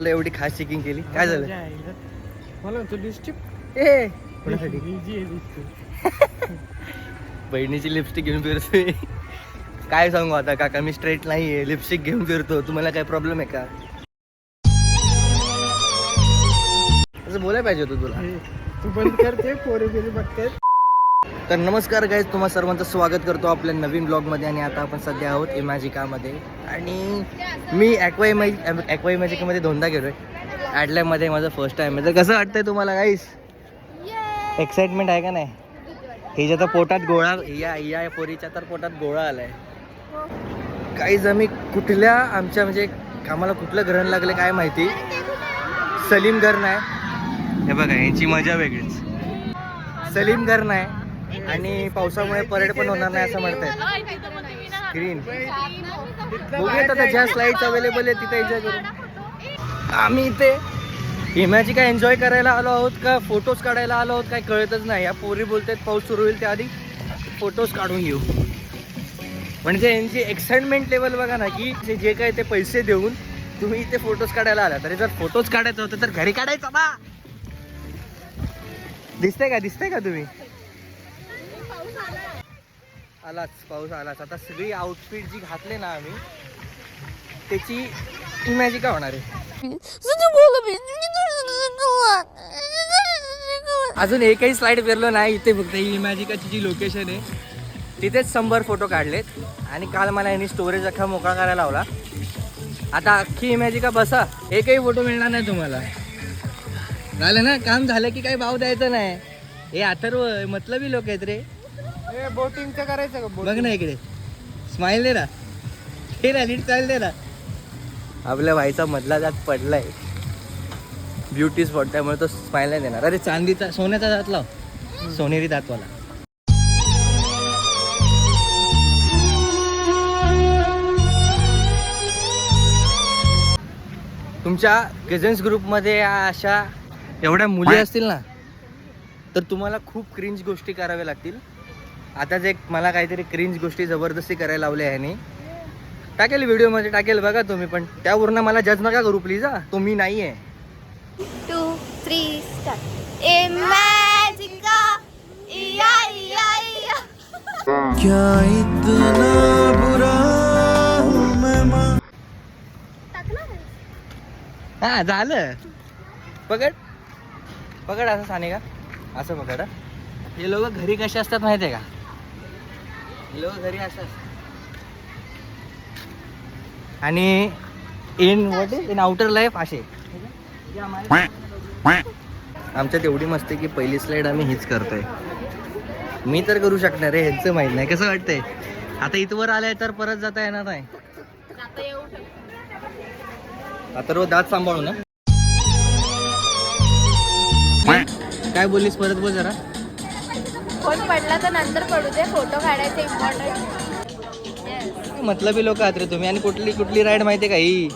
एवढी खास चेकिंग केली, काय झालं? मला लिपस्टिक ए कोणासाठी? बहिणीची लिपस्टिक घेऊन फिरतोय. काय सांगू आता काका, मी स्ट्रेट नाहीये, लिपस्टिक घेऊन फिरतो. तुम्हाला काय प्रॉब्लेम आहे का? असं बोलायला पाहिजे होतं तुला. तू बंद करते पोरे बिरे बघते. तर नमस्कार गाईज, तुम्हा सर्वांचं स्वागत करतो आपल्या नवीन ब्लॉगमध्ये. आणि आता आपण सध्या आहोत इमॅजिकामध्ये. आणि मी ॲक्वा इमॅजिकामध्ये दोनदा गेलोय. ॲडलॅबमध्ये माझं फर्स्ट टाइम आहे. तर कसं वाटतंय तुम्हाला गाईज? एक्साइटमेंट आहे का नाही? हिच्या तर पोटात गोळा, या पोरीच्या तर पोटात गोळा आलाय. काहीच आम्ही कुठल्या आमच्या म्हणजे आम्हाला कुठलं ग्रहण लागलं काय माहिती. सलीम घर नाही, हे बघा यांची मजा वेगळीच. सलीम घर नाही आणि पावसामुळे परेड पण होणार नाही असं म्हणतायत. स्क्रीन बघूयात आता, ज्या स्लाइड्स अवेलेबल आहे तिथे एन्जॉय करू. आम्ही इथे इमॅजिका एन्जॉय करायला आलो आहोत का फोटोज काढायला आलो आहोत काय कळतच नाही. या पोरी बोलतात पाऊस सुरू होईल त्याआधी फोटोज काढून घेऊ. म्हणजे यांची एक्साइटमेंट लेवल बघा ना, की जे काय ते पैसे देऊन तुम्ही इथे फोटोज काढायला आला. तरी जर फोटोज काढायचं होतं तर घरी काढायचं ना. दिसतंय का तुम्ही? आलाच पाऊस आलाच. आता सगळी आउटफिट जी घातले ना आम्ही त्याची इमॅजिका होणार आहे. अजून एकही स्लाइड फिरलो नाही. इथे फक्त ही इमॅजिकाची जी लोकेशन आहे तिथेच 100 फोटो काढलेत. आणि काल मला यांनी स्टोरेज अख्खा मोकळा करायला लावला. आता अख्खी इमॅजिका बसा, एकही फोटो मिळणार नाही तुम्हाला. झालं ना काम, झालं की काही भाव द्यायचं नाही. हे अथर्व मतलबी लोक आहेत रे. बोटिंगचं करायचं का? बघ ना इकडे, स्माइल दे ना. हे ना नीट चाल दे ना. आपल्या भाईचा मधला दात पडलाय, ब्युटी स्पॉट, त्यामुळे तो स्माइल नाही देणार. अरे चांदीचा सोन्याचा दात लाव, सोनेरी दातवाला. तुमच्या कझन्स ग्रुपमध्ये अशा एवढ्या मुली असतील ना तर तुम्हाला खूप क्रिंज गोष्टी कराव्या लागतील. आताच एक मला काहीतरी क्रिंज गोष्टी जबरदस्ती करायला लावल्या ह्याने. टाकेल व्हिडिओमध्ये टाकेल बघा तुम्ही, पण त्यावरून मला जज नका करू प्लीज. तो मी नाही आहे. 2, 3 स्टार्ट. इमॅजिका इया इया इया. क्या इतना बुरा हूं मैं. हा झालं. पकड पकड असं साने का, असं पकड. हे लोक घरी कसे असतात माहिती आहे का? हे लोक घरी असतात आणि इन आउटर लाईफ असे. आमच्यात एवढी मस्ती की पहिली स्लाइड आम्ही हीच करतोय. मी तर करू शकणार आहे, ह्यांचं माहित नाही. कसं वाटतंय आता इथवर आलंय तर परत जाता येणार नाही. आता रोज दात सांभाळू ना. काय बोललीस परत बोल जरा. कोण पडला तर नंतर पडू दे, फोटो काढायचे इम्पॉर्टंट. मतलबी लोक आहात रे तुम्ही. आणि कुठली राईड माहिती आहे का? ही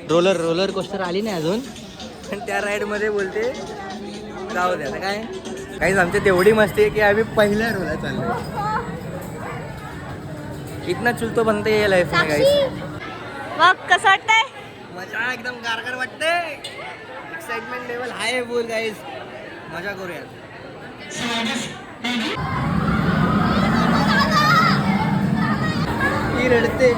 रोलर कोस्टर आली नाही अजून, पण त्या राईडमध्ये बोलते जाऊ द्या. आता काय काहीच आमच्यात एवढी मस्ती आहे की आम्ही पहिल्या रोला चाललो. इतना चुलतो बनते ये लाईफ में गाइस. मग कसं वाटतंय? मजा एकदम गारगार वाटते. एक्साइटमेंट लेवल हाय बोल गाइस. मजा करूया. ही रडते.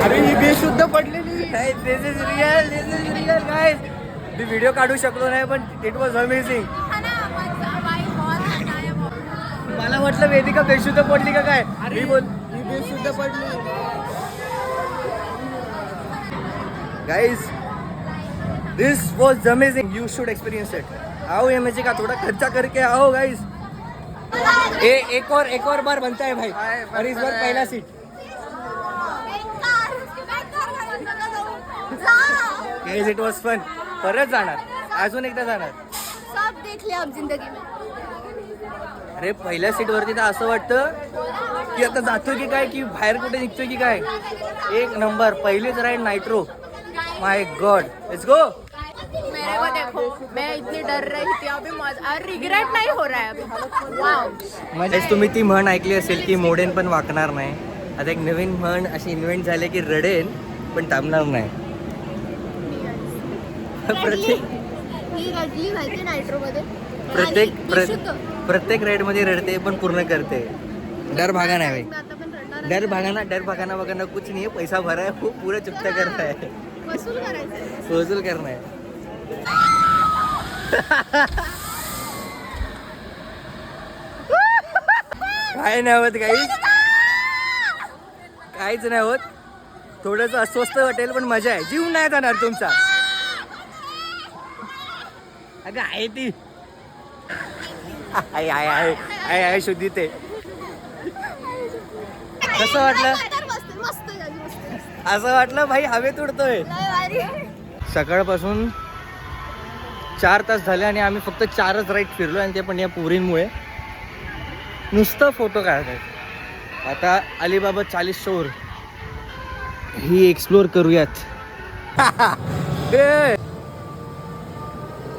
अरे ही बेशुद्ध पडलेली. This is real guys. मी व्हिडिओ काढू शकलो नाही पण इट वॉज अमेझिंग. मला वाटलं वेदिका बेशुद्ध पडली का काय. अरे बोल, ही बेशुद्ध पडली. Guys this was amazing. You should experience it. आओ इमैजिका, थोड़ा खर्चा करके आओ गाइस. एक और बार बनता है भाई. और इस बार पहला seat. Guys it was fun. परत जाणार, अजून एकदा जाणार. सब देख लिया हम जिंदगी में. अरे पहिल्या सीट वरती तर असं वाटतं की आता जातोय की काय, की बाहेर कुठे निघतोय की काय. एक नंबर पहिलीच ride nitro. My God, let's go. मेरे को देखो, मैं इतनी डर रही थी, अभी मजा रिग्रेट नहीं हो रहा है अभी. वाव. म्हणजे तुम्ही ती म्हण ऐकली असेल की मोडेन पण वाकणार नाही. आता एक नवीन म्हण अशी इन्व्हेंट झाली की रडेन पण थांबणार नाही. प्रत्येक ही रडली माहिती नायट्रोमध्ये. प्रत्येक राईड मध्ये रडते पण पूर्ण करते. डर भागा नाही भाई. आता पण रडणार. डर भागाना वगैरह कुछ नहीं है. पैसा भरा है वो पूरा चुकता करना है. वसूल करायचं. वसूल करना है. काय नाही होत काहीच नाही होत. थोडंसं अस्वस्थ वाटेल पण मजा आहे. जीव नाही जाणार तुमचा. अगं आहे ती आहे शुद्धी ते. कसं वाटलं? असं वाटलं भाई हवेत उडतोय. सकाळपासून 4 तास झाले आणि आम्ही फक्त 4च राईड फिरलो आणि ते पण या पोरींमुळे. नुसतं फोटो काढतात. आता अलिबाबा 40 शोर ही एक्सप्लोर करूयात.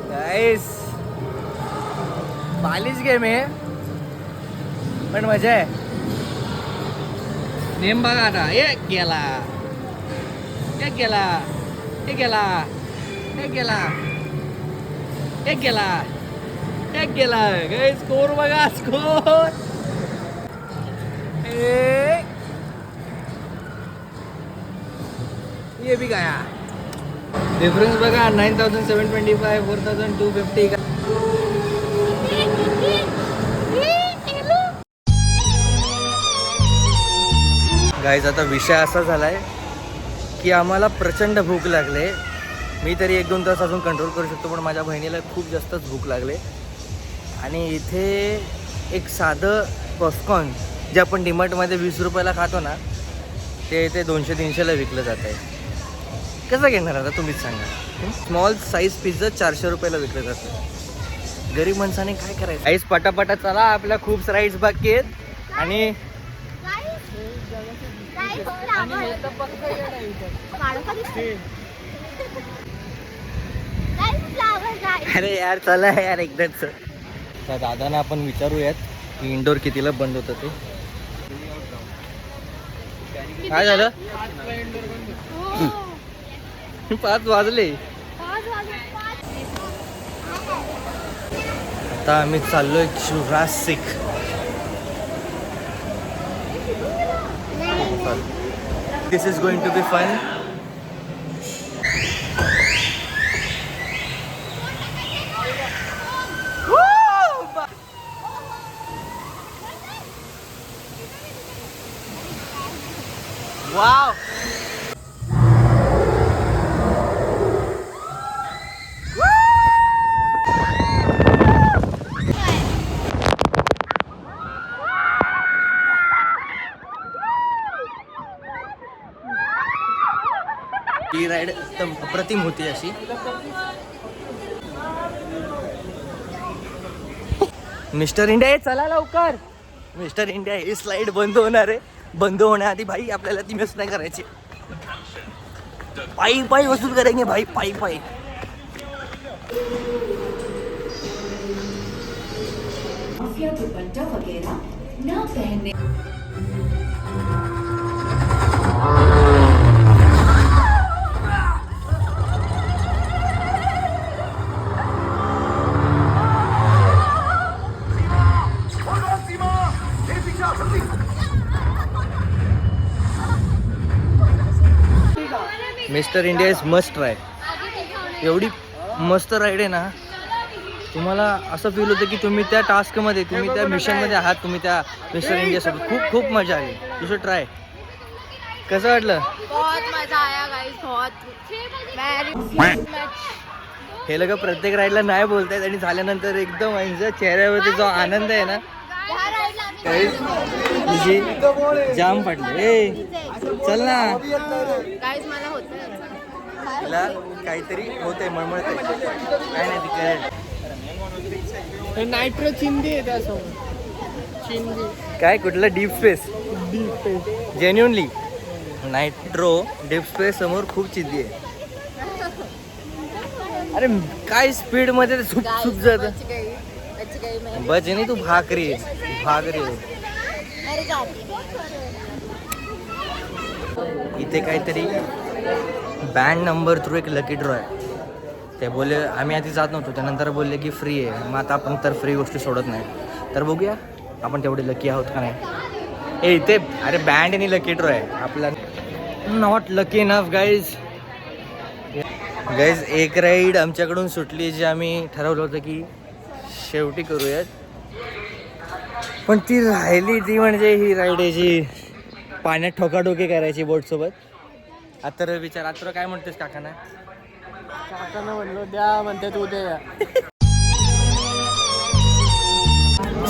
गाइस बालिश गेम आहे पण मजा आहे. नेम बघा आता. एक गेला एक गेला एक गेला एक गेला एक गेला एक गेला. गाइस स्कोर बघा स्कोर. ये भी गया. डिफरन्स बघा 9725 4250 का. गाईज आता विषय असा झालाय की आम्हाला प्रचंड भूक लागले. मी तरी 1-2 तास अजून कंट्रोल करू शकतो पण माझ्या बहिणीला खूप जास्तच भूक लागले. आणि इथे एक साधं पॉपकॉर्न जे आपण डीमार्टमध्ये 20 रुपयाला खातो ना ते इथे 200-300ला विकलं जात आहे. कसं घेणार आता तुम्हीच सांगा. स्मॉल साईज पिझ्झा 400 रुपयाला विकलं जातं. गरीब माणसाने काय करायचं. आईस पटापटा चला आपल्या खूप राईड्स बाकी आहेत. आणि अरे यार चला यार एकदाच. त्या दादांना आपण विचारूयात की इंडोर कितीला बंद होतं ते. काय झालं? 5 वाजले. आता आम्ही चाललोय Jurassic. This is going to be fun. Wow. ही राईड एकदम अप्रतिम होती अशी. मिस्टर इंडिया चला लवकर. मिस्टर इंडिया ही स्लाइड बंद होणार आहे. बंद होण्याआधी भाई आपल्याला ती मिस नाही करायची. पायी पायी वसूल करेंगे भाई. पायी पायी. दुपट्टा वगैरह ना पहनने. Mister India is must try. एवढी मस्त राईड आहे ना. तुम्हाला असं फील होतं की तुम्ही त्या टास्कमध्ये तुम्ही त्या मिशनमध्ये आहात. तुम्ही त्या मिस्टर इंडियासोबत खूप खूप मजा आली. You should try. कसं वाटलं? बहुत मजा आया गाइस. बहुत. हे लोक प्रत्येक राईडला नाही बोलतायत आणि झाल्यानंतर एकदम यांच्या चेहऱ्यावरती जो आनंद आहे ना तुझी जाम फाटले. ए चल ना. गाइस मला होतं. तिला काहीतरी होतंय मळमळतंय. काय नाही तिकडे नायट्रो चिंदी आहे त्यासोबत. चिंदी काय कुठलं deep space. Deep paste. Genuinely nitro deep space समोर खूप चिंदी आहे. अरे काय स्पीड मध्ये झुप झुप जात. बच नाही तू भाकरी भाकरी. इथे काहीतरी बँड नंबर थ्रू एक लकी ड्रॉ आहे. ते बोलले आम्ही आधी जात नव्हतो, त्यानंतर बोलले की फ्री आहे. मग आता आपण तर फ्री गोष्टी सोडत नाही, तर बघूया आपण तेवढे लकी आहोत का नाही. ए इथे अरे बँड आणि लकी ड्रॉ आहे आपला. Not lucky enough guys. Guys एक राईड आमच्याकडून सुटली जी आम्ही ठरवलं होतं की शेवटी करूयात, पण ती राहिली. ती म्हणजे ही राईड आहे जी पाण्यात ठोकाठोकी करायची बोटसोबत. आता विचार आता काय म्हणतेस काकांना? काकांना म्हणलो द्या, म्हणतात उद्या या.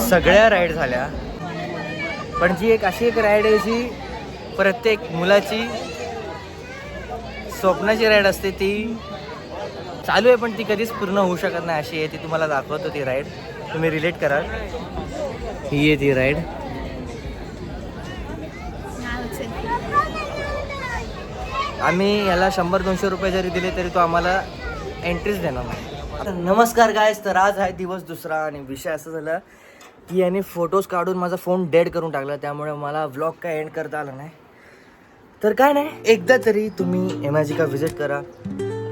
सगळ्या राईड झाल्या, पण जी एक अशी एक राईड आहे जी प्रत्येक मुलाची स्वप्नाची राईड असते. ती चालू आहे पण ती कधीच पूर्ण होऊ शकत नाही अशी आहे. ती तुम्हाला दाखवतो ती राईड, तुम्ही रिलेट कराल. ही आहे ती राईड. आम्ही याला 100-200 रुपये जरी दिले तरी तो आम्हाला एंट्रीच देणार नाही. नमस्कार गायस, तर आज आहे दिवस दुसरा आणि विषय असं झाला की याने फोटोज काढून माझा फोन डेड करून टाकला, त्यामुळे मला व्लॉग काय एंड करता आला नाही. तर काय नाही, एकदा तरी तुम्ही इमॅजिका व्हिजिट करा.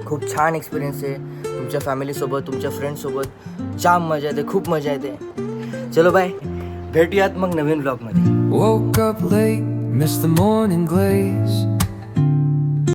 खूप छान एक्सपिरियन्स आहे. तुमच्या फॅमिलीसोबत, तुमच्या फ्रेंड्ससोबत जाम मजा येते, खूप मजा येते. चलो बाय, भेटूयात मग नवीन व्लॉगमध्ये. Woke up late, missed the morning glaze.